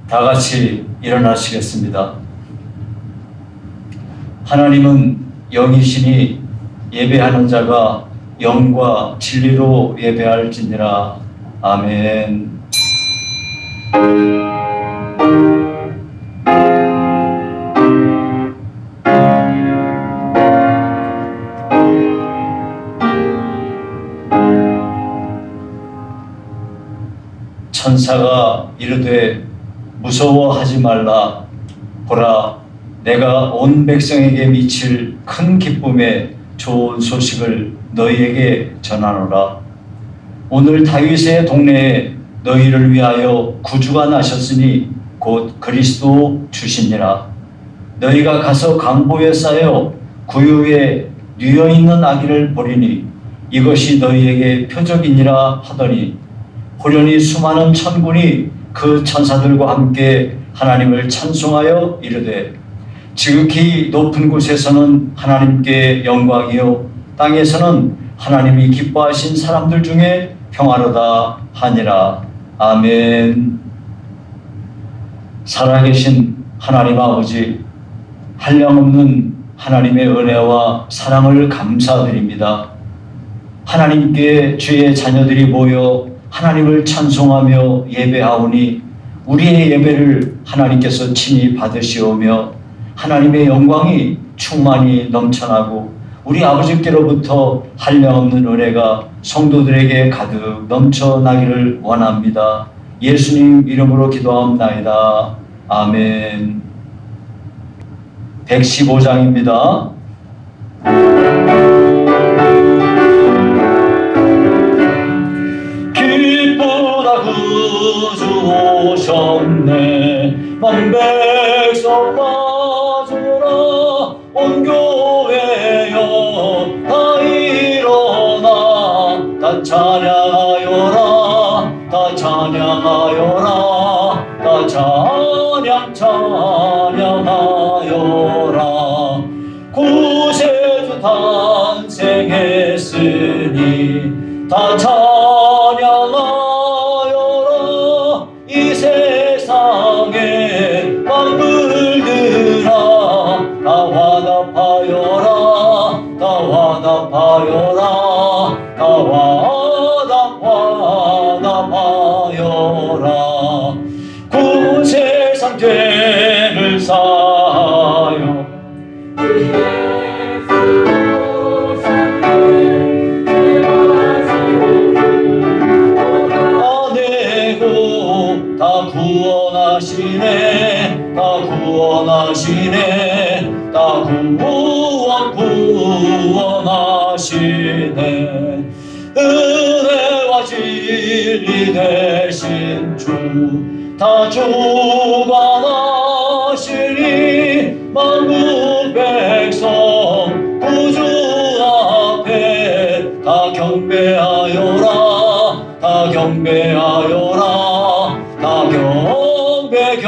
다 같이 일어나시겠습니다. 하나님은 영이시니 예배하는 자가 영과 진리로 예배할지니라. 아멘. 천사가 이르되 무서워하지 말라. 보라, 내가 온 백성에게 미칠 큰 기쁨의 좋은 소식을 너희에게 전하노라. 오늘 다윗의 동네에 너희를 위하여 구주가 나셨으니 곧 그리스도 주시니라. 너희가 가서 강보에 쌓여 구유에 뉘어있는 아기를 보리니 이것이 너희에게 표적이니라 하더니 호련히 수많은 천군이 그 천사들과 함께 하나님을 찬송하여 이르되 지극히 높은 곳에서는 하나님께 영광이요 땅에서는 하나님이 기뻐하신 사람들 중에 평화로다 하니라. 아멘. 살아계신 하나님 아버지, 한량없는 하나님의 은혜와 사랑을 감사드립니다. 하나님께 주의 자녀들이 모여 하나님을 찬송하며 예배하오니 우리의 예배를 하나님께서 친히 받으시오며 하나님의 영광이 충만히 넘쳐나고 우리 아버지께로부터 한량없는 은혜가 성도들에게 가득 넘쳐나기를 원합니다. 예수님 이름으로 기도하옵나이다. 아멘. 115장입니다. 기쁘다 구주 오셨네. 만 백성 맞으라. 온 교회여 다 일어나. 다 찬양하여라. 다 찬양하여라. 다 찬양하여라. 구세주 탄생했으니 다 찬양하여라. 이 세상에 만물들아 다 화답하여라. 다 화답하여라. 다 화답하여라. 구 세상 죄를 사하여 아내고 다 구원하시네. 다 구원하시네. 다 구원하시네. 은혜와 진리 되신 주 다 주관하시니 만국 백성 구주 앞에 다 경배하여라. 다 경배하여라. 다 경배하여라.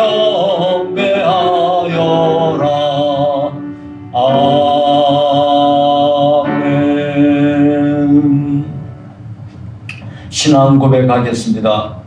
아멘. 신앙 고백하겠습니다.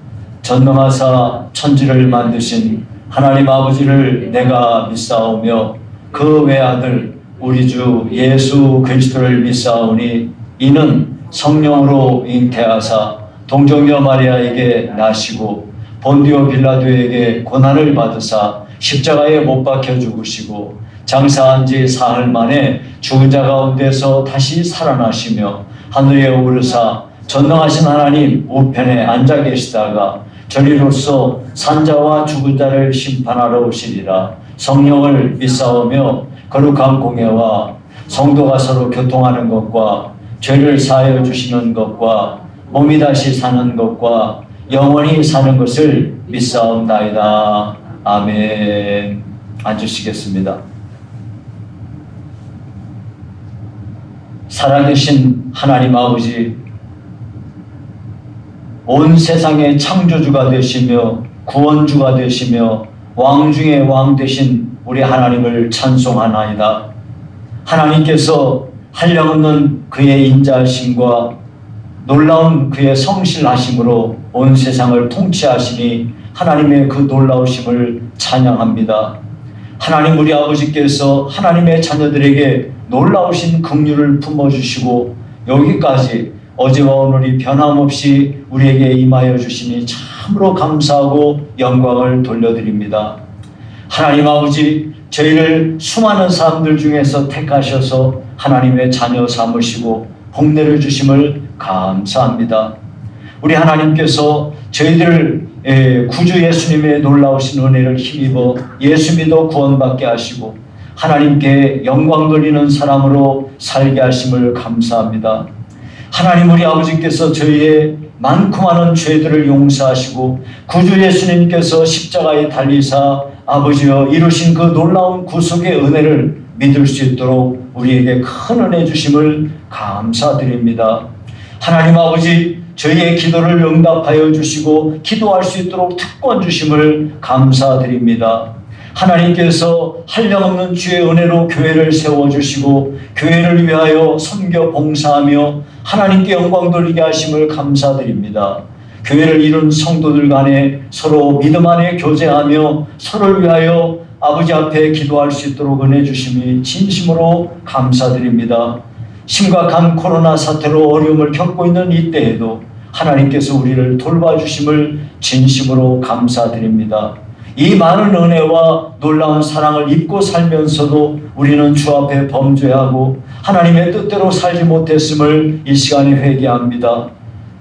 전능하사 천지를 만드신 하나님 아버지를 내가 믿사오며 그 외아들 우리 주 예수 그리스도를 믿사오니 이는 성령으로 잉태하사 동정녀 마리아에게 나시고 본디오 빌라도에게 고난을 받으사 십자가에 못 박혀 죽으시고 장사한 지 사흘 만에 죽은 자 가운데서 다시 살아나시며 하늘에 오르사 전능하신 하나님 우편에 앉아 계시다가 저리로서 산자와 죽은 자를 심판하러 오시리라. 성령을 믿사오며 거룩한 공예와 성도가 서로 교통하는 것과 죄를 사하여 주시는 것과 몸이 다시 사는 것과 영원히 사는 것을 믿사옵나이다. 아멘. 앉으시겠습니다. 살아계신 하나님 아버지, 온 세상의 창조주가 되시며 구원주가 되시며 왕 중에 왕 되신 우리 하나님을 찬송하나이다. 하나님께서 한량없는 그의 인자하심과 놀라운 그의 성실하심으로 온 세상을 통치하시니 하나님의 그 놀라우심을 찬양합니다. 하나님 우리 아버지께서 하나님의 자녀들에게 놀라우신 긍휼을 품어주시고 여기까지 어제와 오늘이 변함없이 우리에게 임하여 주시니 참으로 감사하고 영광을 돌려드립니다. 하나님 아버지, 저희를 수많은 사람들 중에서 택하셔서 하나님의 자녀 삼으시고 복내를 주심을 감사합니다. 우리 하나님께서 저희들을 구주 예수님의 놀라우신 은혜를 힘입어 예수 믿어 구원받게 하시고 하나님께 영광 돌리는 사람으로 살게 하심을 감사합니다. 하나님 우리 아버지께서 저희의 많고 많은 죄들을 용서하시고 구주 예수님께서 십자가에 달리사 아버지여 이루신 그 놀라운 구속의 은혜를 믿을 수 있도록 우리에게 큰 은혜 주심을 감사드립니다. 하나님 아버지, 저희의 기도를 응답하여 주시고 기도할 수 있도록 특권 주심을 감사드립니다. 하나님께서 한량없는 주의 은혜로 교회를 세워주시고 교회를 위하여 섬겨 봉사하며 하나님께 영광 돌리게 하심을 감사드립니다. 교회를 이룬 성도들 간에 서로 믿음 안에 교제하며 서로를 위하여 아버지 앞에 기도할 수 있도록 은혜 주심이 진심으로 감사드립니다. 심각한 코로나 사태로 어려움을 겪고 있는 이때에도 하나님께서 우리를 돌봐주심을 진심으로 감사드립니다. 이 많은 은혜와 놀라운 사랑을 입고 살면서도 우리는 주 앞에 범죄하고 하나님의 뜻대로 살지 못했음을 이 시간에 회개합니다.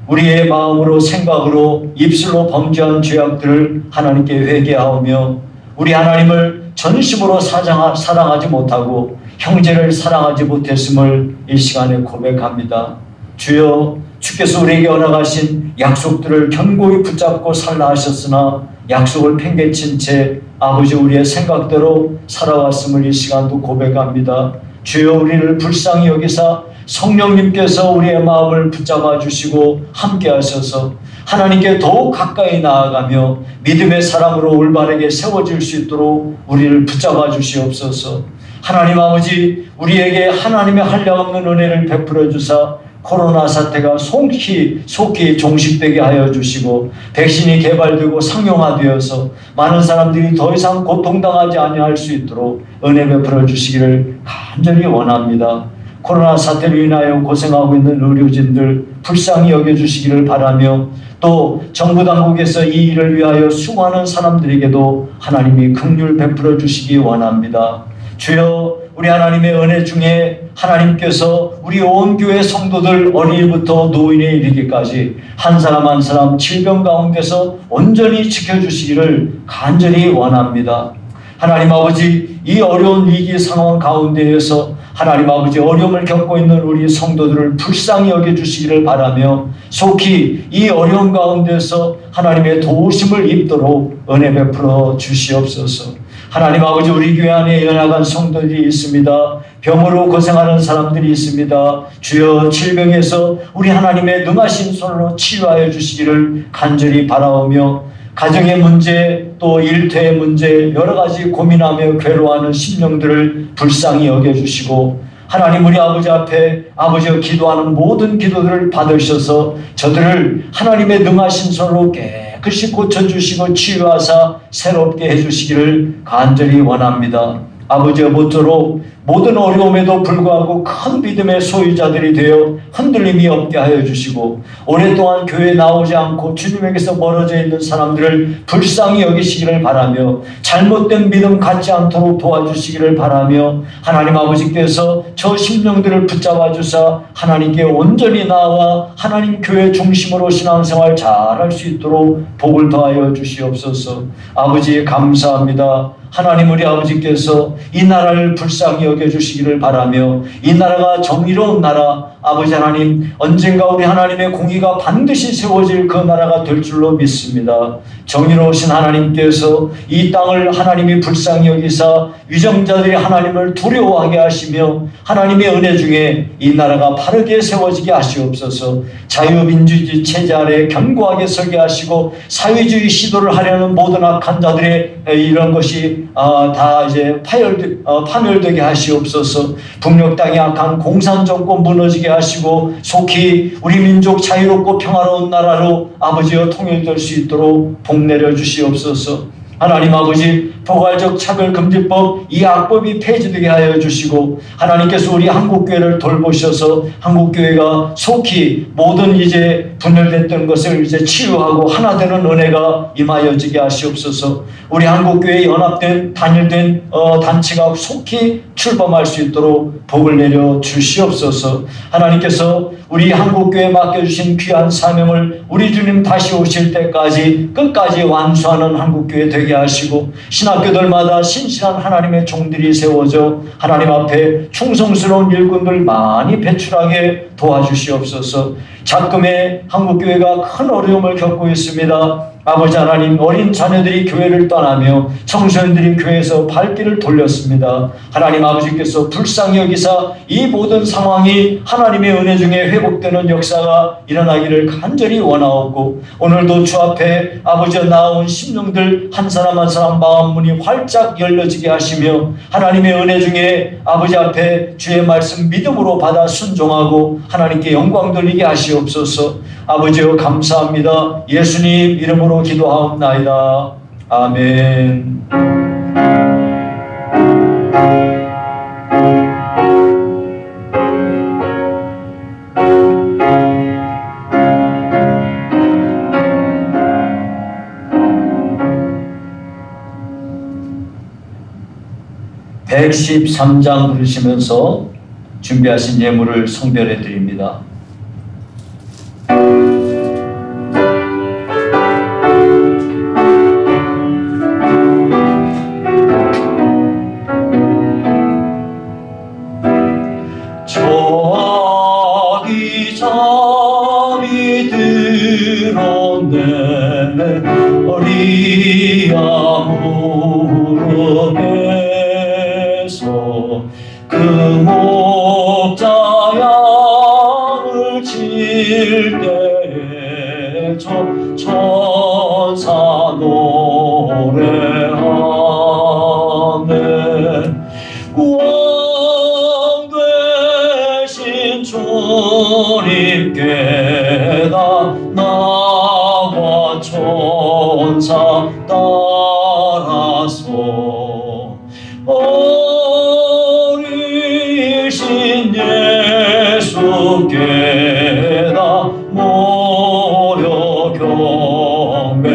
우리의 마음으로 생각으로 입술로 범죄한 죄악들을 하나님께 회개하오며 우리 하나님을 전심으로 사랑하지 못하고 형제를 사랑하지 못했음을 이 시간에 고백합니다. 주여, 주께서 우리에게 허락하신 약속들을 견고히 붙잡고 살라 하셨으나 약속을 팽개친 채 아버지 우리의 생각대로 살아왔음을 이 시간도 고백합니다. 주여, 우리를 불쌍히 여기사 성령님께서 우리의 마음을 붙잡아 주시고 함께 하셔서 하나님께 더욱 가까이 나아가며 믿음의 사람으로 올바르게 세워질 수 있도록 우리를 붙잡아 주시옵소서. 하나님 아버지, 우리에게 하나님의 한량없는 은혜를 베풀어 주사 코로나 사태가 속히 종식되게 하여 주시고 백신이 개발되고 상용화되어서 많은 사람들이 더 이상 고통당하지 아니할 수 있도록 은혜 베풀어 주시기를 간절히 원합니다. 코로나 사태로 인하여 고생하고 있는 의료진들 불쌍히 여겨주시기를 바라며 또 정부 당국에서 이 일을 위하여 수고하는 사람들에게도 하나님이 긍휼 베풀어 주시기 원합니다. 주여, 우리 하나님의 은혜 중에 하나님께서 우리 온 교회 성도들 어린이부터 노인에 이르기까지 한 사람 한 사람 질병 가운데서 온전히 지켜주시기를 간절히 원합니다. 하나님 아버지, 이 어려운 위기 상황 가운데에서 하나님 아버지 어려움을 겪고 있는 우리 성도들을 불쌍히 여겨주시기를 바라며 속히 이 어려움 가운데서 하나님의 도우심을 입도록 은혜 베풀어 주시옵소서. 하나님 아버지, 우리 교회 안에 연약한 성도들이 있습니다. 병으로 고생하는 사람들이 있습니다. 주여, 질병에서 우리 하나님의 능하신 손으로 치유하여 주시기를 간절히 바라오며 가정의 문제 또 일터의 문제 여러 가지 고민하며 괴로워하는 심령들을 불쌍히 여겨주시고 하나님 우리 아버지 앞에 아버지여 기도하는 모든 기도들을 받으셔서 저들을 하나님의 능하신 손으로 깨끗이 고쳐주시고 치유하사 새롭게 해주시기를 간절히 원합니다. 아버지여, 모쪼록 모든 어려움에도 불구하고 큰 믿음의 소유자들이 되어 흔들림이 없게 하여 주시고 오랫동안 교회에 나오지 않고 주님에게서 멀어져 있는 사람들을 불쌍히 여기시기를 바라며 잘못된 믿음 갖지 않도록 도와주시기를 바라며 하나님 아버지께서 저 심령들을 붙잡아 주사 하나님께 온전히 나와 하나님 교회 중심으로 신앙생활 잘할 수 있도록 복을 더하여 주시옵소서. 아버지 감사합니다. 하나님 우리 아버지께서 이 나라를 불쌍히 여겨주시기를 바라며 이 나라가 정의로운 나라, 아버지 하나님 언젠가 우리 하나님의 공의가 반드시 세워질 그 나라가 될 줄로 믿습니다. 정의로우신 하나님께서 이 땅을 하나님이 불쌍히 여기사 위정자들이 하나님을 두려워하게 하시며 하나님의 은혜 중에 이 나라가 바르게 세워지게 하시옵소서. 자유민주주의 체제 아래 견고하게 서게 하시고 사회주의 시도를 하려는 모든 악한 자들의 이런 것이 아버지 다 이제 파멸되게 하시옵소서. 북녘 땅의 악한 공산 정권 무너지게 하시고 속히 우리 민족 자유롭고 평화로운 나라로 아버지여 통일될 수 있도록 복 내려 주시옵소서. 하나님 아버지, 포괄적 차별금지법 이 악법이 폐지되게 하여 주시고 하나님께서 우리 한국교회를 돌보셔서 한국교회가 속히 모든 이제 분열됐던 것을 이제 치유하고 하나 되는 은혜가 임하여지게 하시옵소서. 우리 한국교회 연합된 단일된 단체가 속히 출범할 수 있도록 복을 내려 주시옵소서. 하나님께서 우리 한국교회에 맡겨주신 귀한 사명을 우리 주님 다시 오실 때까지 끝까지 완수하는 한국교회 되게 하시고 신학교들마다 신실한 하나님의 종들이 세워져 하나님 앞에 충성스러운 일꾼들 많이 배출하게 도와주시옵소서. 작금의 한국교회가 큰 어려움을 겪고 있습니다. 아버지 하나님, 어린 자녀들이 교회를 떠나며 청소년들이 교회에서 발길을 돌렸습니다. 하나님 아버지께서 불쌍히 여기사 이 모든 상황이 하나님의 은혜 중에 회복되는 역사가 일어나기를 간절히 원하옵고 오늘도 주 앞에 아버지여 나온 심령들 한 사람 한 사람 마음 문이 활짝 열려지게 하시며 하나님의 은혜 중에 아버지 앞에 주의 말씀 믿음으로 받아 순종하고 하나님께 영광 돌리게 하시옵소서. 아버지여 감사합니다. 예수님 이름으로 기도하옵나이다. 아멘. (113장) 부르시면서 준비하신 예물을 성별해 드립니다. 저기 잠이 들었네 어리야 무릎에서 그 목자 양을 칠 때에 천사 노래하네 왕 되신 주님께다 나와 천사 따라서 어리신 예수께다 모여 경배하세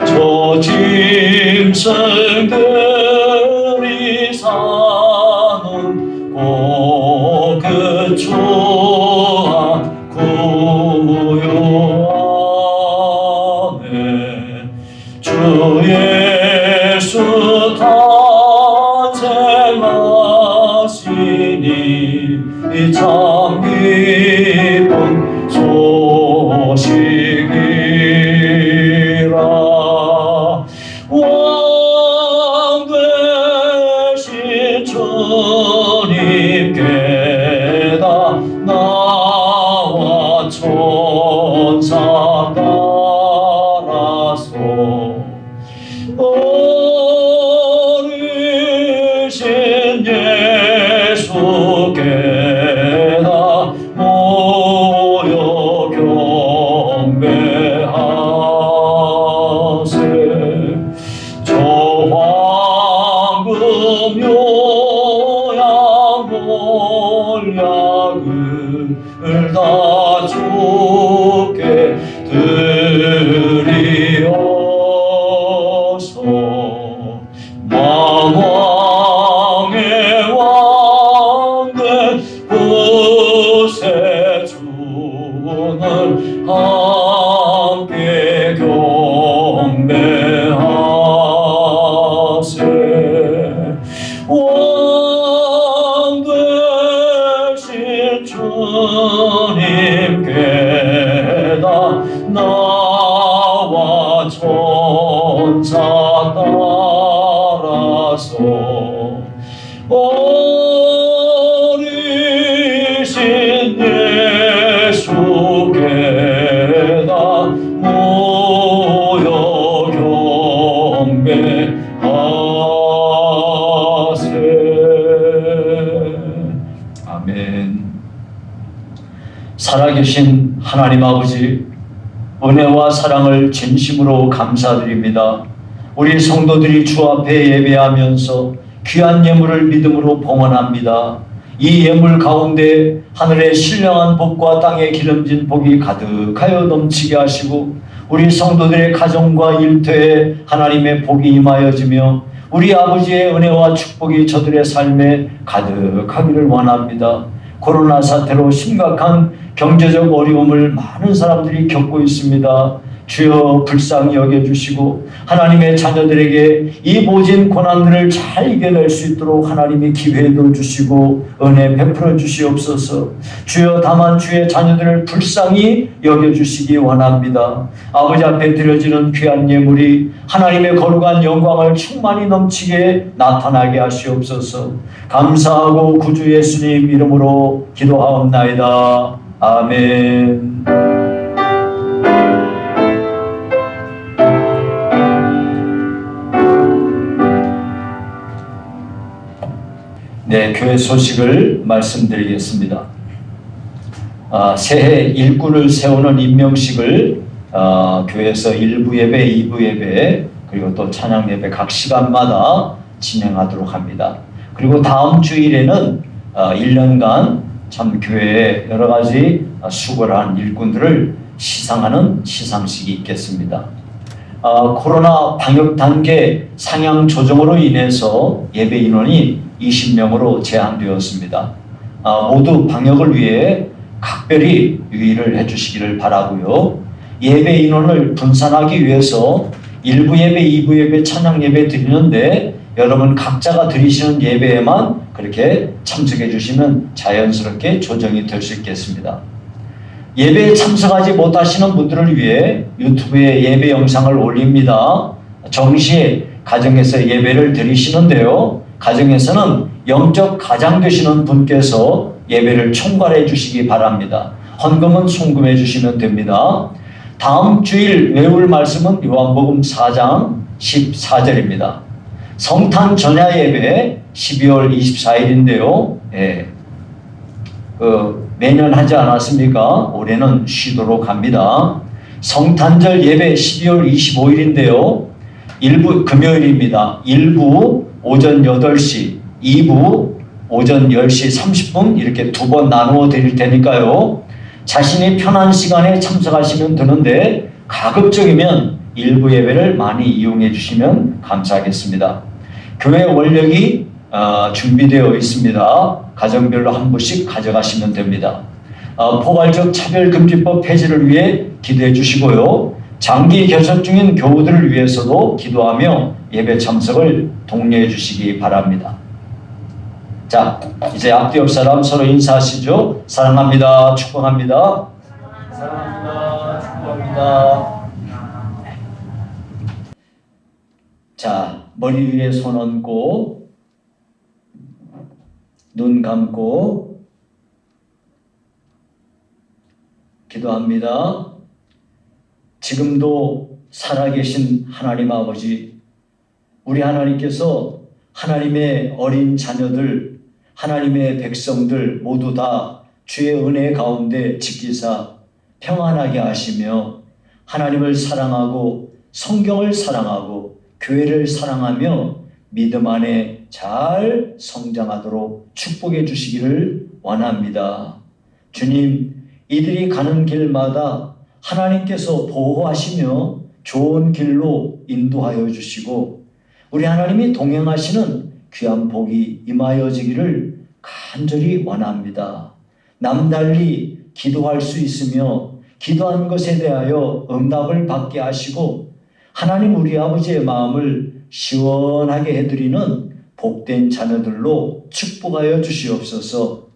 저 짐승들이 사는 그 주와 구유하네 주 예수 탄생하시니 참 기쁜 소식이라 왕 되신 주님께다 나와 천사 따라서 어리신 예수께다 모여 경배하세 저 황금 요양 몰약을 다 주께 드리어서 만왕의 왕된 구세주를 함께 경배하세 왕 되신 주님께다 나와 천사 따라서 어리신 예수께다 살아계신 하나님 아버지, 은혜와 사랑을 진심으로 감사드립니다. 우리 성도들이 주 앞에 예배하면서 귀한 예물을 믿음으로 봉헌합니다. 이 예물 가운데 하늘의 신령한 복과 땅에 기름진 복이 가득하여 넘치게 하시고 우리 성도들의 가정과 일터에 하나님의 복이 임하여지며 우리 아버지의 은혜와 축복이 저들의 삶에 가득하기를 원합니다. 코로나 사태로 심각한 경제적 어려움을 많은 사람들이 겪고 있습니다. 주여 불쌍히 여겨주시고 하나님의 자녀들에게 이 모진 고난들을 잘 이겨낼 수 있도록 하나님이 기회도 주시고 은혜 베풀어 주시옵소서. 주여 다만 주의 자녀들을 불쌍히 여겨주시기 원합니다. 아버지 앞에 드려지는 귀한 예물이 하나님의 거룩한 영광을 충만히 넘치게 나타나게 하시옵소서. 감사하고 구주 예수님 이름으로 기도하옵나이다. 아멘. 네, 교회 소식을 말씀드리겠습니다. 새해 일꾼을 세우는 임명식을 교회에서 1부 예배, 2부 예배, 그리고 또 찬양 예배 각 시간마다 진행하도록 합니다. 그리고 다음 주일에는 1년간 참 교회에 여러 가지 수고를 한 일꾼들을 시상하는 시상식이 있겠습니다. 코로나 방역 단계 상향 조정으로 인해서 예배 인원이 20명으로 제한되었습니다. 모두 방역을 위해 각별히 유의를 해주시기를 바라고요. 예배 인원을 분산하기 위해서 1부 예배, 2부 예배, 찬양 예배 드리는데 여러분 각자가 드리시는 예배에만 그렇게 참석해 주시면 자연스럽게 조정이 될 수 있겠습니다. 예배에 참석하지 못하시는 분들을 위해 유튜브에 예배 영상을 올립니다. 정시에 가정에서 예배를 드리시는데요. 가정에서는 영적 가장 되시는 분께서 예배를 총괄해 주시기 바랍니다. 헌금은 송금해 주시면 됩니다. 다음 주일 외울 말씀은 요한복음 4장 14절입니다. 성탄 전야 예배 12월 24일인데요. 매년 하지 않았습니까? 올해는 쉬도록 합니다. 성탄절 예배 12월 25일인데요. 1부 금요일입니다. 1부 오전 8시, 2부 오전 10시 30분 이렇게 두 번 나누어 드릴 테니까요. 자신이 편한 시간에 참석하시면 되는데 가급적이면 1부 예배를 많이 이용해 주시면 감사하겠습니다. 교회 원력이 준비되어 있습니다. 가정별로 한 부씩 가져가시면 됩니다. 포괄적 차별금지법 폐지를 위해 기도해 주시고요. 장기 개설 중인 교우들을 위해서도 기도하며 예배 참석을 독려해 주시기 바랍니다. 자, 이제 앞뒤 옆 사람 서로 인사하시죠. 사랑합니다. 축복합니다. 사랑합니다. 축복합니다. 자, 머리 위에 손 얹고 눈 감고 기도합니다. 지금도 살아계신 하나님 아버지, 우리 하나님께서 하나님의 어린 자녀들, 하나님의 백성들 모두 다 주의 은혜 가운데 지키사 평안하게 하시며 하나님을 사랑하고 성경을 사랑하고 교회를 사랑하며 믿음 안에 잘 성장하도록 축복해 주시기를 원합니다. 주님, 이들이 가는 길마다 하나님께서 보호하시며 좋은 길로 인도하여 주시고 우리 하나님이 동행하시는 귀한 복이 임하여지기를 간절히 원합니다. 남달리 기도할 수 있으며 기도한 것에 대하여 응답을 받게 하시고 하나님 우리 아버지의 마음을 시원하게 해드리는 복된 자녀들로 축복하여 주시옵소서.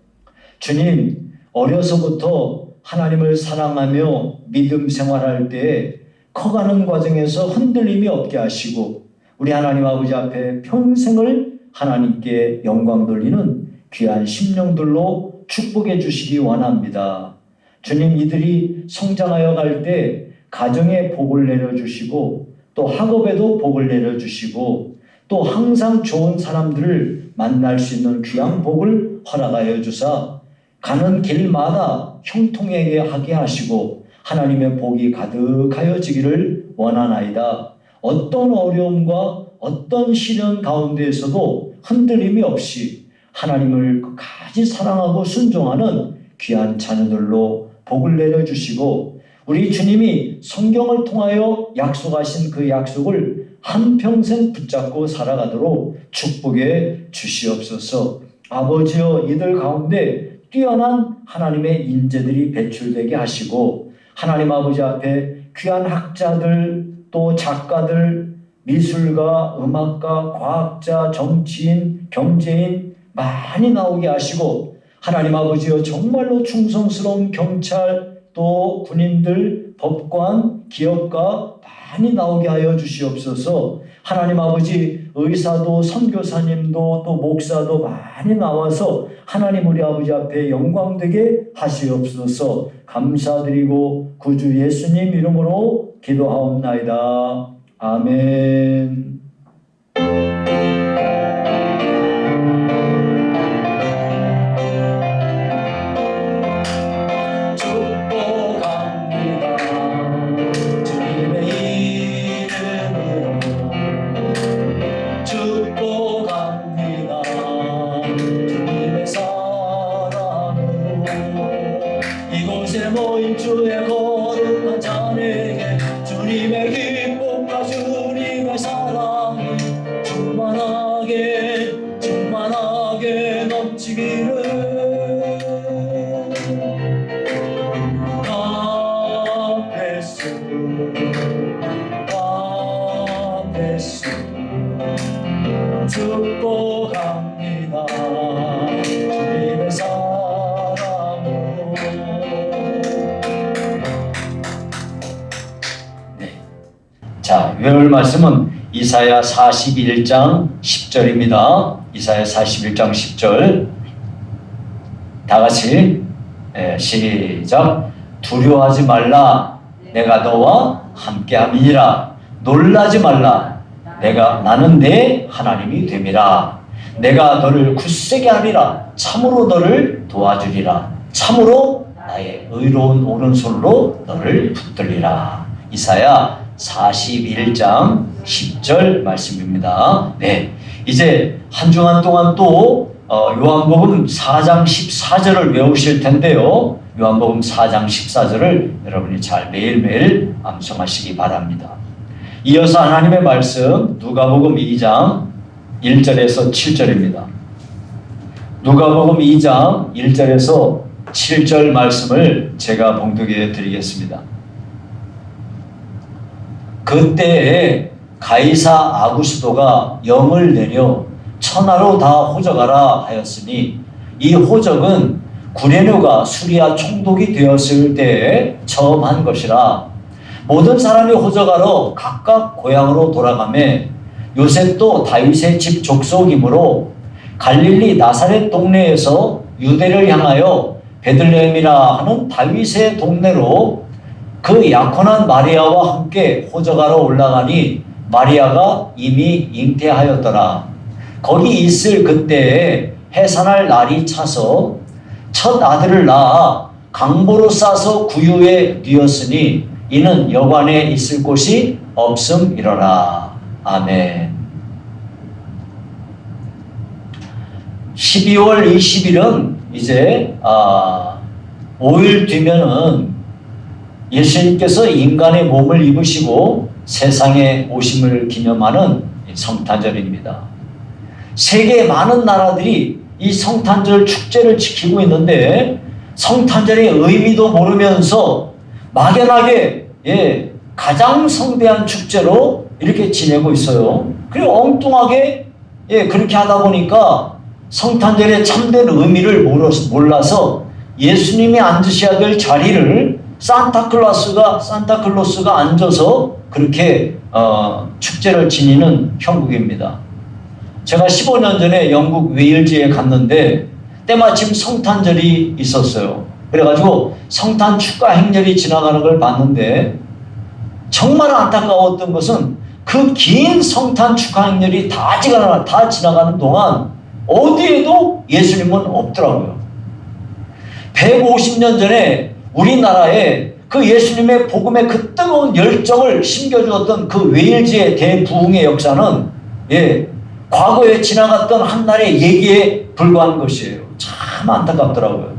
주님, 어려서부터 하나님을 사랑하며 믿음 생활할 때 커가는 과정에서 흔들림이 없게 하시고 우리 하나님 아버지 앞에 평생을 하나님께 영광 돌리는 귀한 심령들로 축복해 주시기 원합니다. 주님, 이들이 성장하여 갈 때 가정에 복을 내려주시고 또 학업에도 복을 내려주시고 또 항상 좋은 사람들을 만날 수 있는 귀한 복을 허락하여 주사 가는 길마다 형통하게 하게 하시고 하나님의 복이 가득하여지기를 원하나이다. 어떤 어려움과 어떤 시련 가운데에서도 흔들림이 없이 하나님을 끝까지 사랑하고 순종하는 귀한 자녀들로 복을 내려주시고 우리 주님이 성경을 통하여 약속하신 그 약속을 한평생 붙잡고 살아가도록 축복해 주시옵소서. 아버지여, 이들 가운데 뛰어난 하나님의 인재들이 배출되게 하시고 하나님 아버지 앞에 귀한 학자들, 또 작가들, 미술가, 음악가, 과학자, 정치인, 경제인 많이 나오게 하시고 하나님 아버지여, 정말로 충성스러운 경찰, 또 군인들, 법관, 기업가 많이 나오게 하여 주시옵소서. 하나님 아버지, 의사도 선교사님도 또 목사도 많이 나와서 하나님 우리 아버지 앞에 영광되게 하시옵소서. 감사드리고 구주 예수님 이름으로 기도하옵나이다. 아멘. 모인 주의 거룩한 자에게 주님의 기쁨과 주님의 사랑이 충만하게 넘치기를. 와베스 축복합니다. 주님의 사랑으로. 자, 외울 말씀은 이사야 41장 10절입니다. 이사야 41장 10절 다 같이 시작. 두려워하지 말라, 내가 너와 함께함이니라. 놀라지 말라, 나는 내 하나님이 됨이라. 내가 너를 굳세게 하리라. 참으로 너를 도와주리라. 참으로 나의 의로운 오른손으로 너를 붙들리라. 이사야 41장 10절 말씀입니다. 네, 이제 한 주간 동안 또 요한복음 4장 14절을 외우실 텐데요. 요한복음 4장 14절을 여러분이 잘 매일매일 암송하시기 바랍니다. 이어서 하나님의 말씀 누가복음 2장 1절에서 7절입니다. 누가복음 2장 1절에서 7절 말씀을 제가 봉독해 드리겠습니다. 그때에 가이사 아구스도가 영을 내려 천하로 다 호적하라 하였으니 이 호적은 구레네가 수리아 총독이 되었을 때에 처음 한 것이라. 모든 사람이 호적하러 각각 고향으로 돌아가매 요셉도 다윗의 집 족속이므로 갈릴리 나사렛 동네에서 유대를 향하여 베들레헴이라 하는 다윗의 동네로 그 약혼한 마리아와 함께 호적하러 올라가니 마리아가 이미 잉태하였더라. 거기 있을 그때에 해산할 날이 차서 첫 아들을 낳아 강보로 싸서 구유에 뉘었으니 이는 여관에 있을 곳이 없음이러라. 아멘. 12월 20일은 이제 5일 뒤면은 예수님께서 인간의 몸을 입으시고 세상에 오심을 기념하는 성탄절입니다. 세계 많은 나라들이 이 성탄절 축제를 지키고 있는데 성탄절의 의미도 모르면서 막연하게 가장 성대한 축제로 이렇게 지내고 있어요. 그리고 엉뚱하게 그렇게 하다 보니까 성탄절의 참된 의미를 몰라서 예수님이 앉으셔야 될 자리를 산타클로스가 앉아서 그렇게 축제를 지니는 형국입니다. 제가 15년 전에 영국 웨일즈에 갔는데 때마침 성탄절이 있었어요. 그래가지고 성탄 축가 행렬이 지나가는 걸 봤는데 정말 안타까웠던 것은 그 긴 성탄 축가 행렬이 다 지나가는 동안 어디에도 예수님은 없더라고요. 150년 전에 우리나라에 그 예수님의 복음의 그 뜨거운 열정을 심겨주었던 그 웨일즈의 대부흥의 역사는 과거에 지나갔던 한날의 얘기에 불과한 것이에요. 참 안타깝더라고요.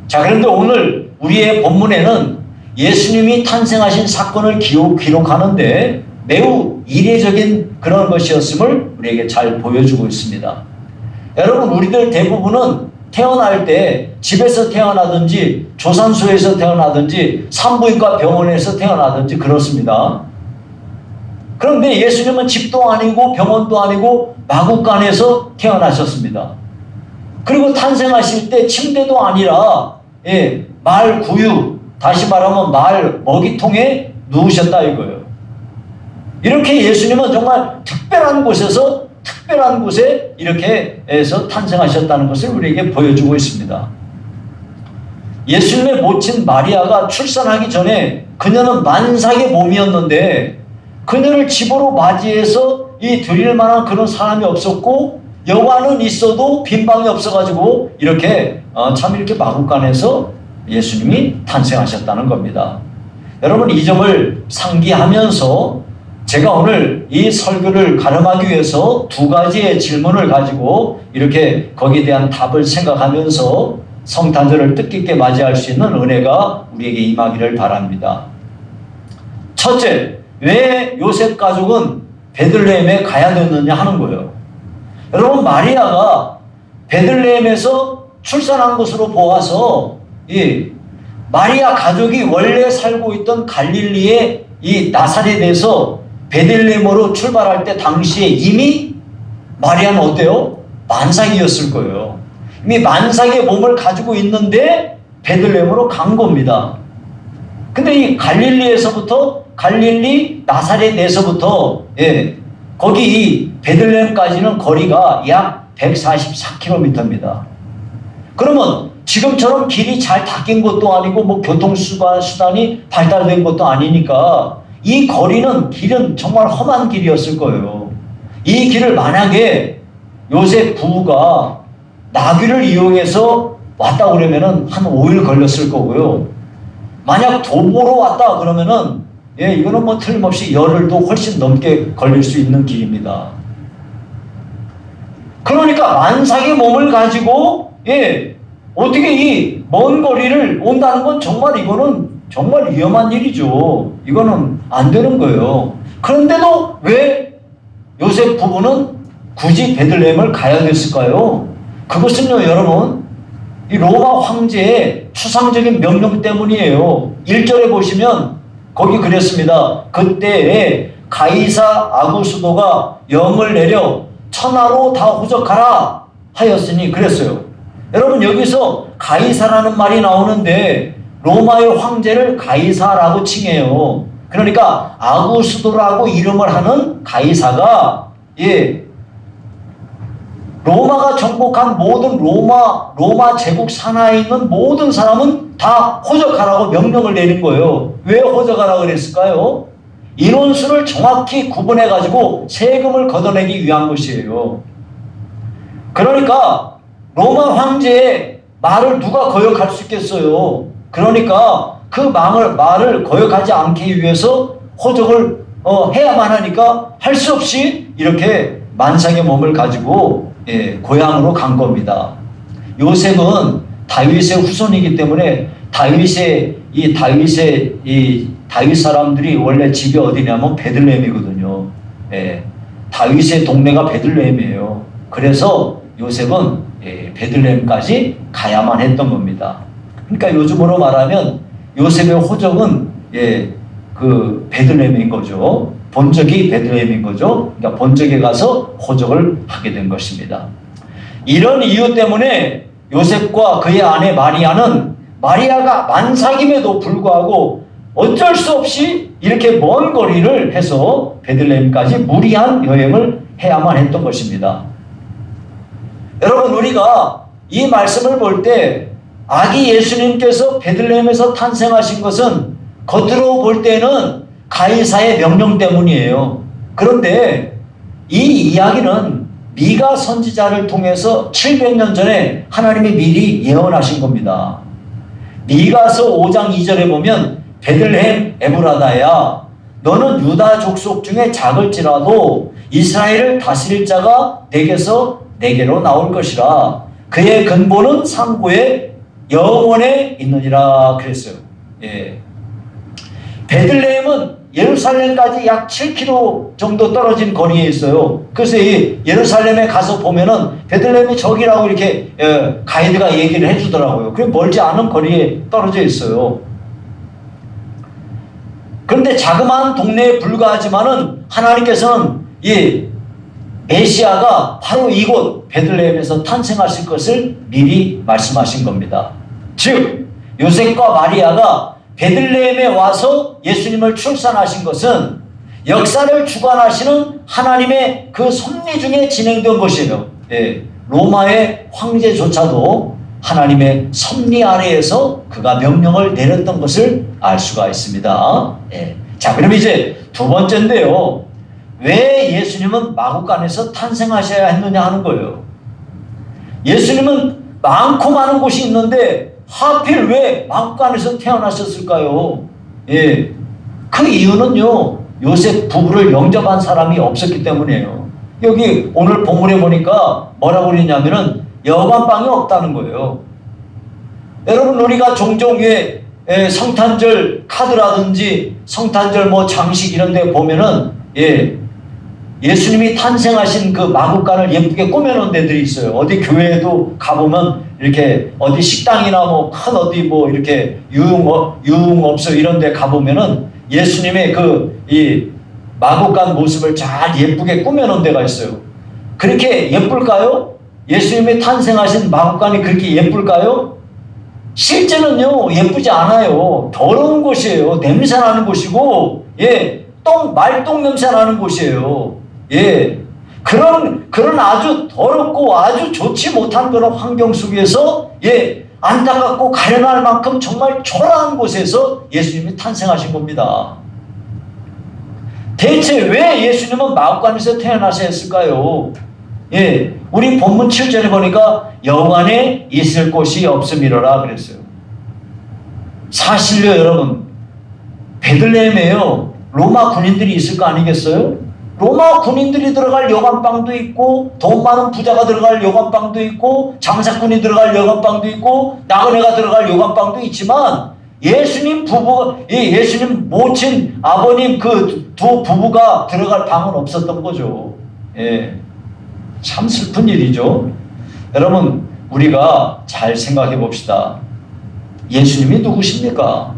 자, 그런데 오늘 우리의 본문에는 예수님이 탄생하신 사건을 기록하는데 매우 이례적인 그런 것이었음을 우리에게 잘 보여주고 있습니다. 여러분, 우리들 대부분은 태어날 때 집에서 태어나든지 조산소에서 태어나든지 산부인과 병원에서 태어나든지 그렇습니다. 그런데 예수님은 집도 아니고 병원도 아니고 마구간에서 태어나셨습니다. 그리고 탄생하실 때 침대도 아니라 말 구유, 다시 말하면 말 먹이통에 누우셨다 이거예요. 이렇게 예수님은 정말 특별한 곳에 이렇게 해서 탄생하셨다는 것을 우리에게 보여주고 있습니다. 예수님의 모친 마리아가 출산하기 전에 그녀는 만삭의 몸이었는데 그녀를 집으로 맞이해서 드릴 만한 그런 사람이 없었고 여관은 있어도 빈 방이 없어가지고 이렇게 마구간에서 예수님이 탄생하셨다는 겁니다. 여러분, 이 점을 상기하면서 제가 오늘 이 설교를 가름하기 위해서 두 가지의 질문을 가지고 이렇게 거기에 대한 답을 생각하면서 성탄절을 뜻깊게 맞이할 수 있는 은혜가 우리에게 임하기를 바랍니다. 첫째, 왜 요셉 가족은 베들레헴에 가야 됐느냐 하는 거예요. 여러분, 마리아가 베들레헴에서 출산한 것으로 보아서 마리아 가족이 원래 살고 있던 갈릴리의 이 나사렛에서 베들레헴으로 출발할 때 당시에 이미 마리아는 어때요? 만삭이었을 거예요. 이미 만삭의 몸을 가지고 있는데 베들레헴으로 간 겁니다. 근데 이 갈릴리 나사렛에서부터 거기 이 베들레헴까지는 거리가 약 144km입니다. 그러면 지금처럼 길이 잘 닦인 것도 아니고 뭐 교통수단이 발달된 것도 아니니까 이 길은 정말 험한 길이었을 거예요. 이 길을 만약에 요셉 부부가 나귀를 이용해서 왔다 그러면은 한 5일 걸렸을 거고요. 만약 도보로 왔다 그러면은 이거는 뭐 틀림없이 열흘도 훨씬 넘게 걸릴 수 있는 길입니다. 그러니까 만삭의 몸을 가지고 어떻게 이 먼 거리를 온다는 건 이거는 정말 위험한 일이죠. 이거는 안 되는 거예요. 그런데도 왜 요셉 부부는 굳이 베들레헴을 가야 됐을까요? 그것은요, 여러분, 이 로마 황제의 추상적인 명령 때문이에요. 1절에 보시면 거기 그랬습니다. 그때에 가이사 아구스도가 영을 내려 천하로 다 호적하라 하였으니 그랬어요. 여러분, 여기서 가이사라는 말이 나오는데 로마의 황제를 가이사라고 칭해요. 그러니까 아구스도라고 이름을 하는 가이사가 로마가 정복한 모든 로마 제국 산하에 있는 모든 사람은 다 호적하라고 명령을 내린 거예요. 왜 호적하라고 그랬을까요? 인원수를 정확히 구분해 가지고 세금을 걷어내기 위한 것이에요. 그러니까 로마 황제의 말을 누가 거역할 수 있겠어요? 그러니까 그 말을 거역하지 않기 위해서 호적을 해야만 하니까 할 수 없이 이렇게 만삭의 몸을 가지고 고향으로 간 겁니다. 요셉은 다윗의 후손이기 때문에 다윗 사람들이 원래 집이 어디냐면 베들레헴이거든요. 다윗의 동네가 베들레헴이에요. 그래서 요셉은 베들레헴까지 가야만 했던 겁니다. 그러니까 요즘으로 말하면 요셉의 호적은 그 베들레헴인 거죠. 본적이 베들레헴인 거죠. 그러니까 본적에 가서 호적을 하게 된 것입니다. 이런 이유 때문에 요셉과 그의 아내 마리아가 만삭임에도 불구하고 어쩔 수 없이 이렇게 먼 거리를 해서 베들레헴까지 무리한 여행을 해야만 했던 것입니다. 여러분, 우리가 이 말씀을 볼 때 아기 예수님께서 베들레헴에서 탄생하신 것은 겉으로 볼 때는 가이사의 명령 때문이에요. 그런데 이 이야기는 미가 선지자를 통해서 700년 전에 하나님이 미리 예언하신 겁니다. 미가서 5장 2절에 보면 베들레헴 에브라다야 너는 유다 족속 중에 작을지라도 이스라엘을 다스릴 자가 내게로 나올 것이라. 그의 근본은 상고의 영원에 있느니라 그랬어요. 예. 베들레헴은 예루살렘까지 약 7km 정도 떨어진 거리에 있어요. 그래서 이 예루살렘에 가서 보면은 베들레헴이 저기라고 이렇게 가이드가 얘기를 해주더라고요. 그 멀지 않은 거리에 떨어져 있어요. 그런데 자그마한 동네에 불과하지만은 하나님께서는 이 메시아가 바로 이곳 베들레헴에서 탄생하실 것을 미리 말씀하신 겁니다. 즉 요셉과 마리아가 베들레헴에 와서 예수님을 출산하신 것은 역사를 주관하시는 하나님의 그 섭리 중에 진행된 것이에요. 예, 로마의 황제조차도 하나님의 섭리 아래에서 그가 명령을 내렸던 것을 알 수가 있습니다. 예. 자, 그럼 이제 두 번째인데요. 왜 예수님은 마구간에서 탄생하셔야 했느냐 하는 거예요. 예수님은 많고 많은 곳이 있는데 하필 왜 마구간에서 태어나셨을까요? 예, 그 이유는요, 요셉 부부를 영접한 사람이 없었기 때문이에요. 여기 오늘 본문에 보니까 뭐라고 그러냐면은 여관방이 없다는 거예요. 여러분, 우리가 종종 성탄절 카드라든지 성탄절 뭐 장식 이런 데 보면은 예수님이 탄생하신 그 마구간을 예쁘게 꾸며놓은 데들이 있어요. 어디 교회에도 가보면 이렇게 어디 식당이나 뭐 큰 어디 뭐 이렇게 유흥업소 이런 데 가보면은 예수님의 이 마구간 모습을 잘 예쁘게 꾸며놓은 데가 있어요. 그렇게 예쁠까요? 예수님이 탄생하신 마구간이 그렇게 예쁠까요? 실제는요, 예쁘지 않아요. 더러운 곳이에요. 냄새 나는 곳이고, 말똥 냄새 나는 곳이에요. 그런 아주 더럽고 아주 좋지 못한 그런 환경 속에서, 안타깝고 가련할 만큼 정말 초라한 곳에서 예수님이 탄생하신 겁니다. 대체 왜 예수님은 마구간에서 태어나셔야 했을까요? 우리 본문 7절에 보니까 영안에 있을 곳이 없음이로라 그랬어요. 사실요, 여러분, 베들레헴에요, 로마 군인들이 있을 거 아니겠어요? 로마 군인들이 들어갈 여관방도 있고, 돈 많은 부자가 들어갈 여관방도 있고, 장사꾼이 들어갈 여관방도 있고, 나그네가 들어갈 여관방도 있지만, 예수님 모친 아버님 그 두 부부가 들어갈 방은 없었던 거죠. 참 슬픈 일이죠. 여러분, 우리가 잘 생각해 봅시다. 예수님이 누구십니까?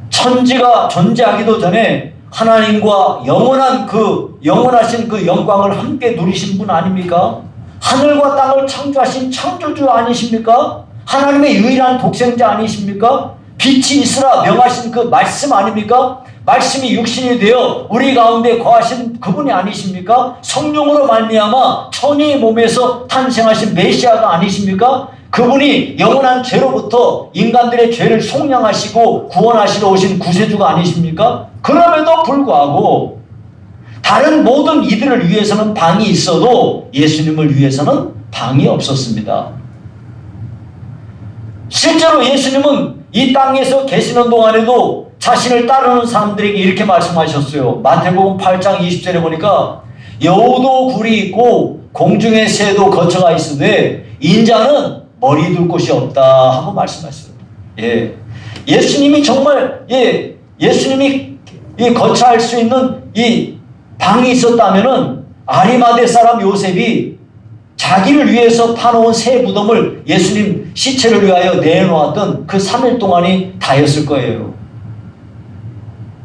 천지가 존재하기도 전에 하나님과 영원하신 그 영광을 함께 누리신 분 아닙니까? 하늘과 땅을 창조하신 창조주 아니십니까? 하나님의 유일한 독생자 아니십니까? 빛이 있으라 명하신 그 말씀 아닙니까? 말씀이 육신이 되어 우리 가운데 거하신 그분이 아니십니까? 성령으로 말미암아 천의 몸에서 탄생하신 메시아가 아니십니까? 그분이 영원한 죄로부터 인간들의 죄를 속량하시고 구원하시러 오신 구세주가 아니십니까? 그럼에도 불구하고 다른 모든 이들을 위해서는 방이 있어도 예수님을 위해서는 방이 없었습니다. 실제로 예수님은 이 땅에서 계시는 동안에도 자신을 따르는 사람들에게 이렇게 말씀하셨어요. 마태복음 8장 20절에 보니까 여우도 굴이 있고 공중의 새도 거처가 있으되 인자는 머리 둘 곳이 없다 하고 말씀하셨어요. 예수님이 정말 예수님이 거처할 수 있는 이 방이 있었다면은 아리마대 사람 요셉이 자기를 위해서 파놓은 새 무덤을 예수님 시체를 위하여 내놓았던 그 3일 동안이 다였을 거예요.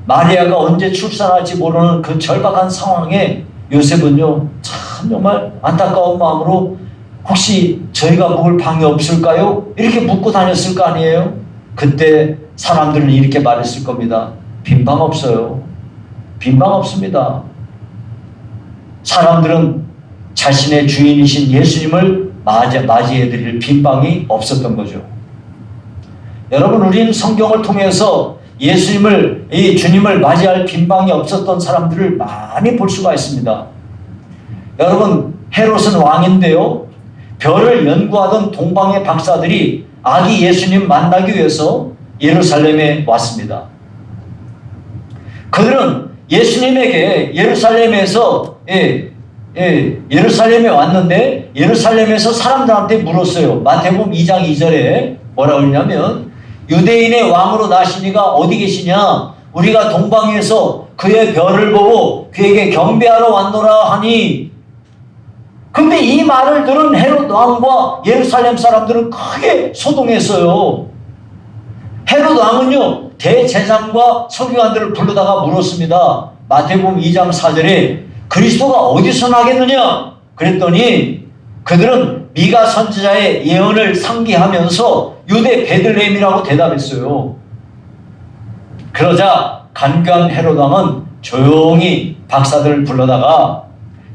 마리아가 언제 출산할지 모르는 그 절박한 상황에 요셉은요, 참 정말 안타까운 마음으로 혹시 저희가 묵을 방이 없을까요? 이렇게 묻고 다녔을 거 아니에요? 그때 사람들은 이렇게 말했을 겁니다. 빈방 없어요. 빈방 없습니다. 사람들은 자신의 주인이신 예수님을 맞이해드릴 빈방이 없었던 거죠. 여러분, 우리는 성경을 통해서 주님을 맞이할 빈방이 없었던 사람들을 많이 볼 수가 있습니다. 여러분, 헤롯은 왕인데요. 별을 연구하던 동방의 박사들이 아기 예수님 만나기 위해서 예루살렘에 왔습니다. 그들은 예수님에게 예루살렘에 왔는데 예루살렘에서 사람들한테 물었어요. 마태복음 2장 2절에 뭐라고 했냐면 유대인의 왕으로 나시니가 어디 계시냐? 우리가 동방에서 그의 별을 보고 그에게 경배하러 왔노라 하니. 근데 이 말을 들은 헤롯 왕과 예루살렘 사람들은 크게 소동했어요. 헤롯 왕은요, 대제사장과 서기관들을 불러다가 물었습니다. 마태복음 2장 4절에 그리스도가 어디서 나겠느냐? 그랬더니 그들은 미가 선지자의 예언을 상기하면서 유대 베들레헴이라고 대답했어요. 그러자 간교한 헤롯 왕은 조용히 박사들을 불러다가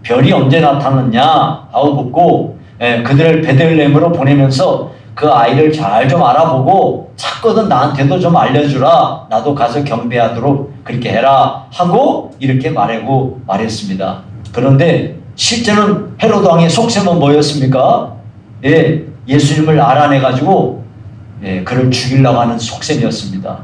별이 언제 나타났냐 하고 묻고 그들을 베들레헴으로 보내면서 그 아이를 잘 좀 알아보고 찾거든 나한테도 좀 알려주라. 나도 가서 경배하도록 그렇게 해라 하고 이렇게 말했습니다. 그런데 실제는 헤롯 왕의 속셈은 뭐였습니까? 예수님을 알아내가지고 그를 죽이려고 하는 속셈이었습니다.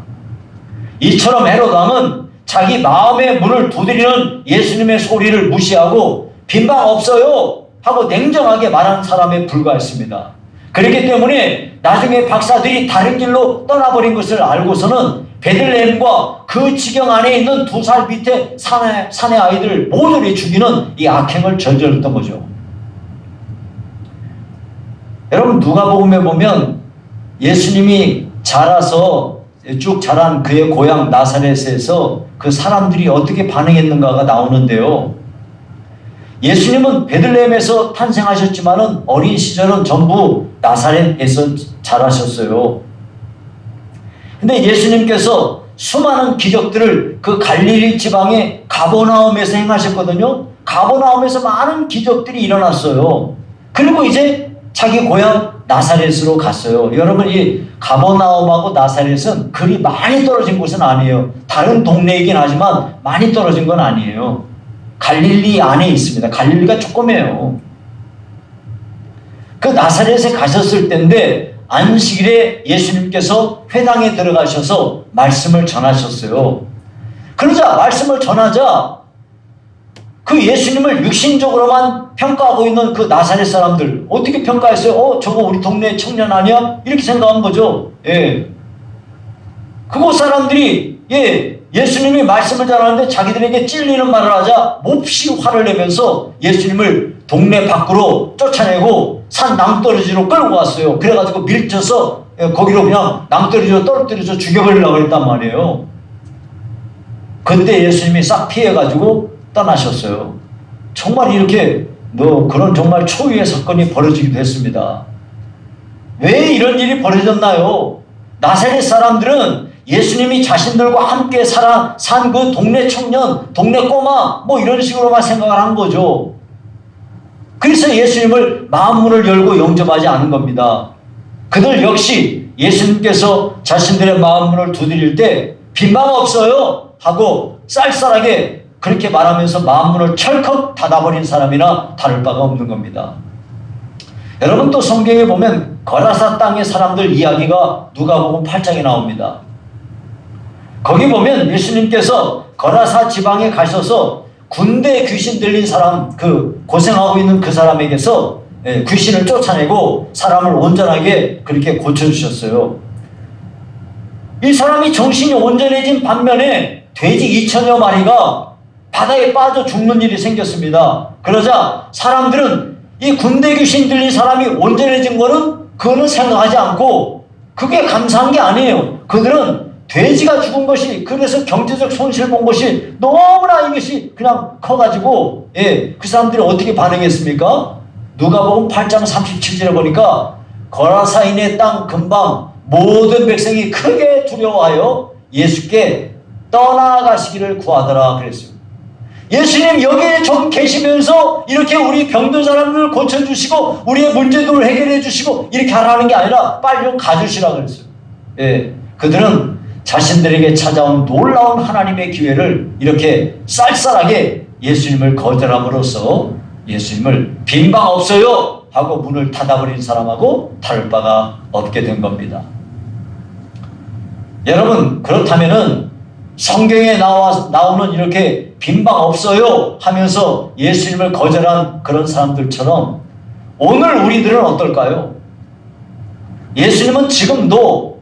이처럼 헤롯 왕은 자기 마음의 문을 두드리는 예수님의 소리를 무시하고 빈방 없어요 하고 냉정하게 말하는 사람에 불과했습니다. 그렇기 때문에 나중에 박사들이 다른 길로 떠나버린 것을 알고서는 베들레헴과 그 지경 안에 있는 2살 밑에 산의 아이들 모두를 죽이는 이 악행을 저질렀던 거죠. 여러분, 누가복음에 보면 예수님이 자라서 쭉 자란 그의 고향 나사렛에서 그 사람들이 어떻게 반응했는가가 나오는데요. 예수님은 베들레헴에서 탄생하셨지만은 어린 시절은 전부 나사렛에서 자라셨어요. 근데 예수님께서 수많은 기적들을 그 갈릴리 지방의 가버나움에서 행하셨거든요. 가버나움에서 많은 기적들이 일어났어요. 그리고 이제 자기 고향 나사렛으로 갔어요. 여러분, 이 가버나움하고 나사렛은 그리 많이 떨어진 곳은 아니에요. 다른 동네이긴 하지만 많이 떨어진 건 아니에요. 갈릴리 안에 있습니다. 갈릴리가 조그매요. 그 나사렛에 가셨을 때인데 안식일에 예수님께서 회당에 들어가셔서 말씀을 전하셨어요. 그러자 말씀을 전하자 그 예수님을 육신적으로만 평가하고 있는 그 나사렛 사람들 어떻게 평가했어요? 저거 우리 동네 청년 아니야? 이렇게 생각한 거죠. 그곳 사람들이 예수님이 말씀을 전하는데 자기들에게 찔리는 말을 하자 몹시 화를 내면서 예수님을 동네 밖으로 쫓아내고 산 낭떠러지로 끌고 왔어요. 그래가지고 밀쳐서 거기로 그냥 낭떠러지로 떨어뜨려서 죽여버리려고 했단 말이에요. 그때 예수님이 싹 피해가지고 떠나셨어요. 정말 이렇게 그런 정말 초유의 사건이 벌어지기도 했습니다. 왜 이런 일이 벌어졌나요? 나사렛 사람들은 예수님이 자신들과 함께 산 그 동네 청년, 동네 꼬마 이런 식으로만 생각을 한 거죠. 그래서 예수님을 마음문을 열고 영접하지 않은 겁니다. 그들 역시 예수님께서 자신들의 마음문을 두드릴 때 빈방 없어요 하고 쌀쌀하게 그렇게 말하면서 마음문을 철컥 닫아버린 사람이나 다를 바가 없는 겁니다. 여러분, 또 성경에 보면 거라사 땅의 사람들 이야기가 누가복음 8장에 나옵니다. 거기 보면 예수님께서 거라사 지방에 가셔서 군대 귀신 들린 사람, 고생하고 있는 그 사람에게서 귀신을 쫓아내고 사람을 온전하게 그렇게 고쳐주셨어요. 이 사람이 정신이 온전해진 반면에 돼지 2천여 마리가 바다에 빠져 죽는 일이 생겼습니다. 그러자 사람들은 이 군대 귀신 들린 사람이 온전해진 그거는 생각하지 않고 그게 감사한 게 아니에요. 그들은 돼지가 죽은 것이, 그래서 경제적 손실을 본 것이 너무나 이것이 그냥 커가지고 그 사람들이 어떻게 반응했습니까? 누가복음 8장 37절에 보니까 거라사인의 땅 근방 모든 백성이 크게 두려워하여 예수께 떠나가시기를 구하더라 그랬어요. 예수님 여기에 좀 계시면서 이렇게 우리 병든 사람을 고쳐주시고 우리의 문제들을 해결해 주시고 이렇게 하라는 게 아니라 빨리 좀 가주시라 그랬어요. 그들은 자신들에게 찾아온 놀라운 하나님의 기회를 이렇게 쌀쌀하게 예수님을 거절함으로써 예수님을 빈방 없어요 하고 문을 닫아버린 사람하고 다를 바가 없게 된 겁니다. 여러분, 그렇다면은 성경에 나오는 이렇게 빈방 없어요 하면서 예수님을 거절한 그런 사람들처럼 오늘 우리들은 어떨까요? 예수님은 지금도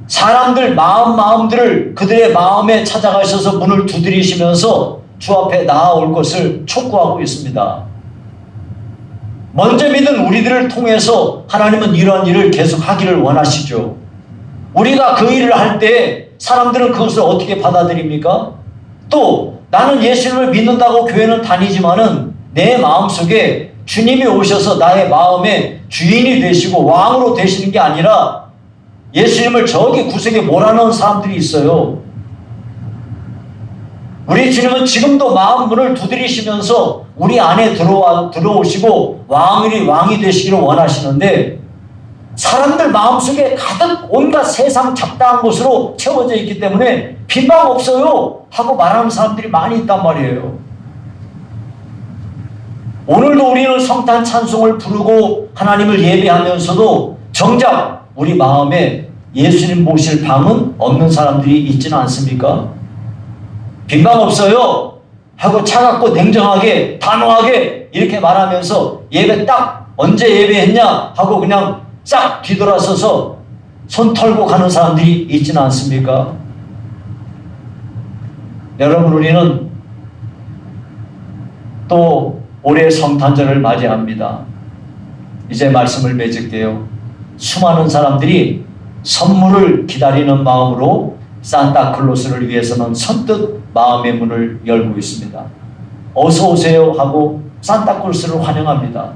사람들 마음들을 그들의 마음에 찾아가셔서 문을 두드리시면서 주 앞에 나아올 것을 촉구하고 있습니다. 먼저 믿은 우리들을 통해서 하나님은 이러한 일을 계속 하기를 원하시죠. 우리가 그 일을 할 때 사람들은 그것을 어떻게 받아들입니까? 또 나는 예수님을 믿는다고 교회는 다니지만은 내 마음속에 주님이 오셔서 나의 마음의 주인이 되시고 왕으로 되시는 게 아니라 예수님을 저기 구석에 몰아넣은 사람들이 있어요. 우리 주님은 지금도 마음 문을 두드리시면서 우리 안에 들어오시고 왕이 되시기를 원하시는데 사람들 마음속에 가득 온갖 세상 잡다한 것으로 채워져 있기 때문에 빈방 없어요 하고 말하는 사람들이 많이 있단 말이에요. 오늘도 우리는 성탄 찬송을 부르고 하나님을 예배하면서도 정작 우리 마음에 예수님 모실 방은 없는 사람들이 있지는 않습니까? 빈방 없어요 하고 차갑고 냉정하게 단호하게 이렇게 말하면서 예배 딱 언제 예배했냐 하고 그냥 싹 뒤돌아서서 손 털고 가는 사람들이 있지는 않습니까? 여러분, 우리는 또 올해 성탄절을 맞이합니다. 이제 말씀을 맺을게요. 수많은 사람들이 선물을 기다리는 마음으로 산타클로스를 위해서는 선뜻 마음의 문을 열고 있습니다. 어서 오세요 하고 산타클로스를 환영합니다.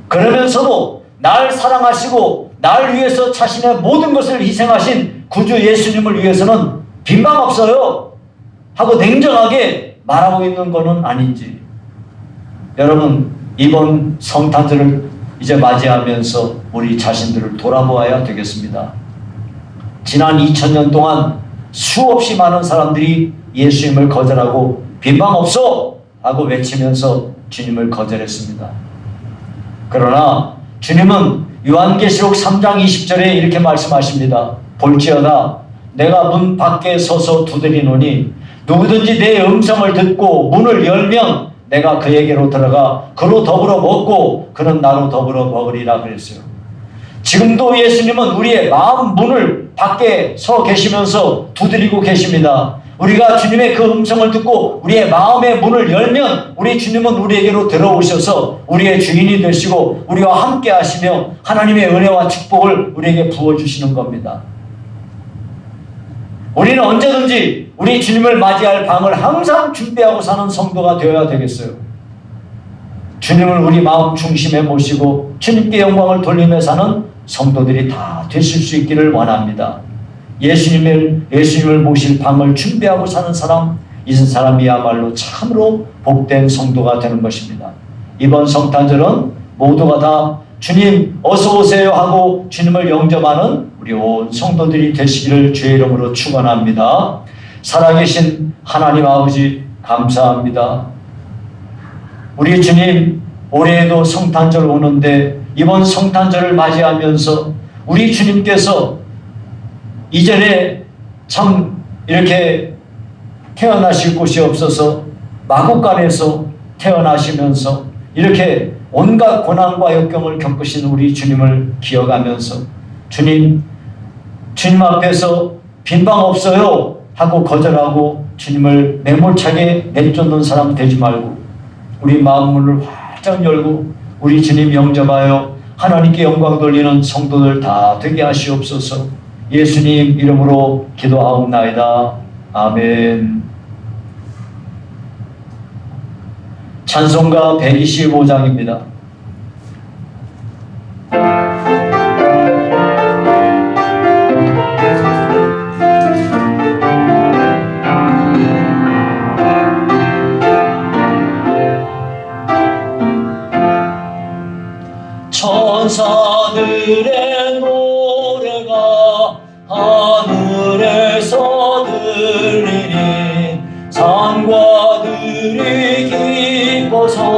그러면서도 날 사랑하시고 날 위해서 자신의 모든 것을 희생하신 구주 예수님을 위해서는 빈방 없어요 하고 냉정하게 말하고 있는 것은 아닌지. 여러분, 이번 성탄절을 이제 맞이하면서 우리 자신들을 돌아보아야 되겠습니다. 지난 2000년 동안 수없이 많은 사람들이 예수님을 거절하고 빈방 없어 하고 외치면서 주님을 거절했습니다. 그러나 주님은 요한계시록 3장 20절에 이렇게 말씀하십니다. 볼지어다 내가 문 밖에 서서 두드리노니 누구든지 내 음성을 듣고 문을 열면 내가 그에게로 들어가 그로 더불어 먹고 그는 나로 더불어 먹으리라 그랬어요. 지금도 예수님은 우리의 마음 문을 밖에 서 계시면서 두드리고 계십니다. 우리가 주님의 그 음성을 듣고 우리의 마음의 문을 열면 우리 주님은 우리에게로 들어오셔서 우리의 주인이 되시고 우리와 함께 하시며 하나님의 은혜와 축복을 우리에게 부어주시는 겁니다. 우리는 언제든지 우리 주님을 맞이할 방을 항상 준비하고 사는 성도가 되어야 되겠어요. 주님을 우리 마음 중심에 모시고 주님께 영광을 돌리며 사는 성도들이 다 되실 수 있기를 원합니다. 예수님을 모실 방을 준비하고 사는 사람, 이 사람이야말로 참으로 복된 성도가 되는 것입니다. 이번 성탄절은 모두가 다 주님 어서 오세요 하고 주님을 영접하는 우리 온 성도들이 되시기를 주의 이름으로 축원합니다. 살아계신 하나님 아버지 감사합니다. 우리 주님 올해에도 성탄절 오는데 이번 성탄절을 맞이하면서 우리 주님께서 이전에 참 이렇게 태어나실 곳이 없어서 마구간에서 태어나시면서 이렇게 온갖 고난과 역경을 겪으신 우리 주님을 기억하면서 주님 앞에서 빈방 없어요 하고 거절하고 주님을 매몰차게 내쫓는 사람 되지 말고 우리 마음 문을 활짝 열고 우리 주님 영접하여 하나님께 영광 돌리는 성도들 다 되게 하시옵소서. 예수님 이름으로 기도하옵나이다. 아멘. 찬송가 125장입니다. 천사들의 노래가 하늘에서 들리니 산과 들이 기뻐서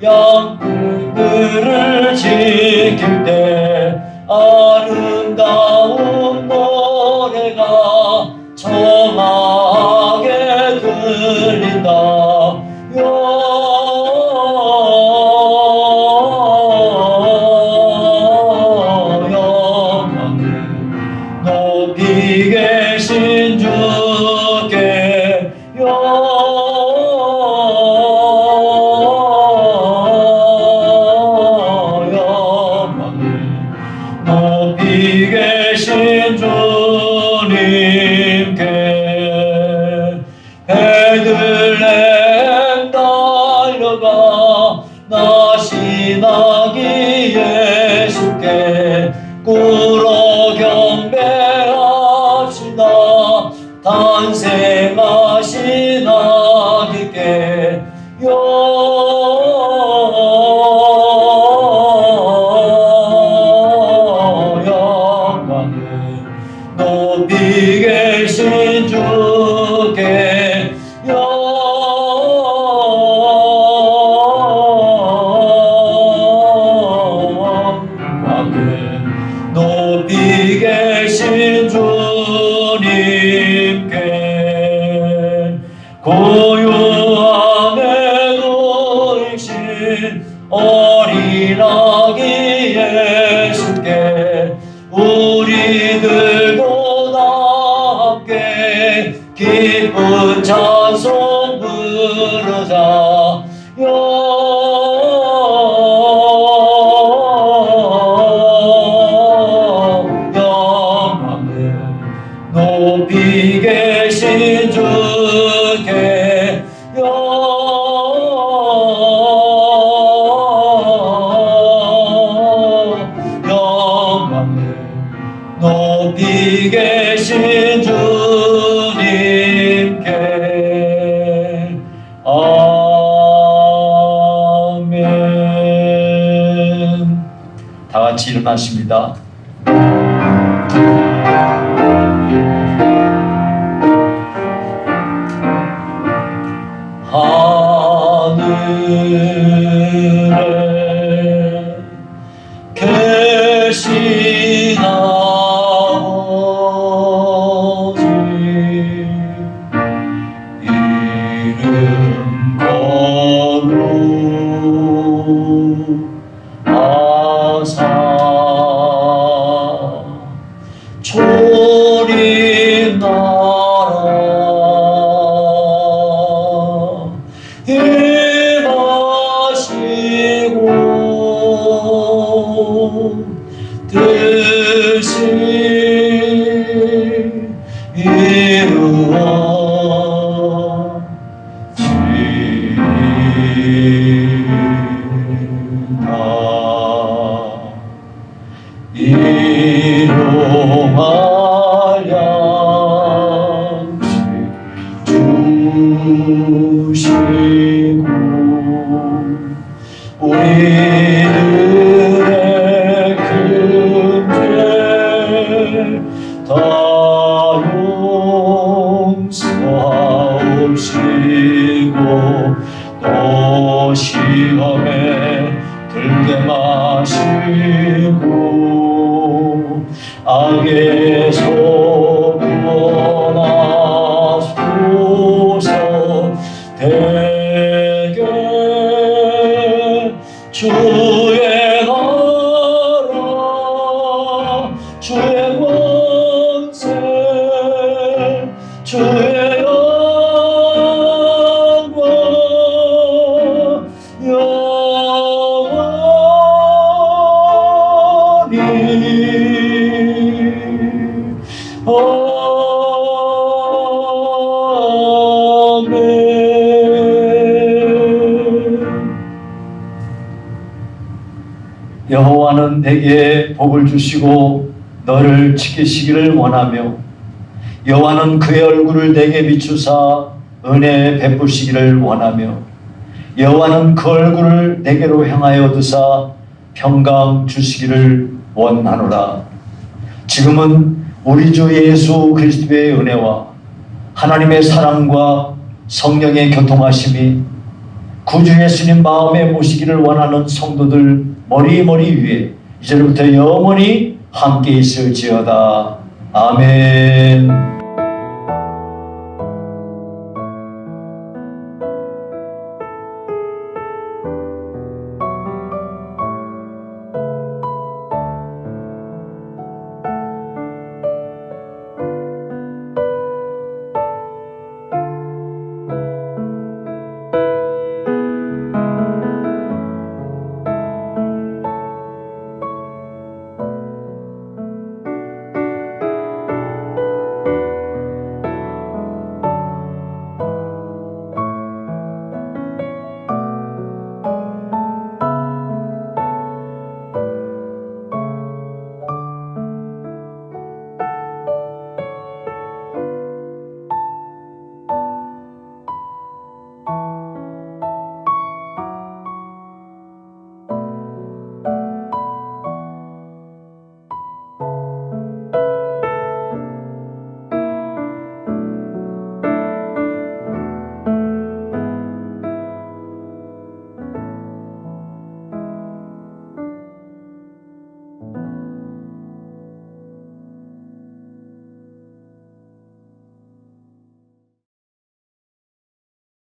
양들을 지킬 때 아름다운 노래가 청하게 들린다. 영광을 높이 계신 주께 높이 계신 주님께 베들레헴 달려가 나시나기 예수께 꿇어 경배합시다. 탄생하신 아기께 높이 계신 주께 영광을 높이 계신 주님께 고요함에 놓이신 어린 아기 예수께 우리들도 다 함께 기쁜 찬송 부르자. 영광을 높이 계신 주께 영광을 높이 계신 주님께 아멘. 다 같이 일어나십니다. 하늘에 계신 아버지 이름 거룩하사 조림 나라 임하시고 뜻이 이루어지다. 일용할 양식 주시고 우리들의 큰죄 다 용서하옵시고 또 시험에 들게 마시고 악에서 구원하소서. 대개 주의 나라 주의 권세 주의 영광 여호와는 내게 복을 주시고 너를 지키시기를 원하며 여호와는 그의 얼굴을 내게 비추사 은혜 베푸시기를 원하며 여호와는 그 얼굴을 내게로 향하여 드사 평강 주시기를 원하노라. 지금은 우리 주 예수 그리스도의 은혜와 하나님의 사랑과 성령의 교통하심이 구주 예수님 마음에 모시기를 원하는 성도들 머리 위에 이제부터 영원히 함께 있을지어다. 아멘.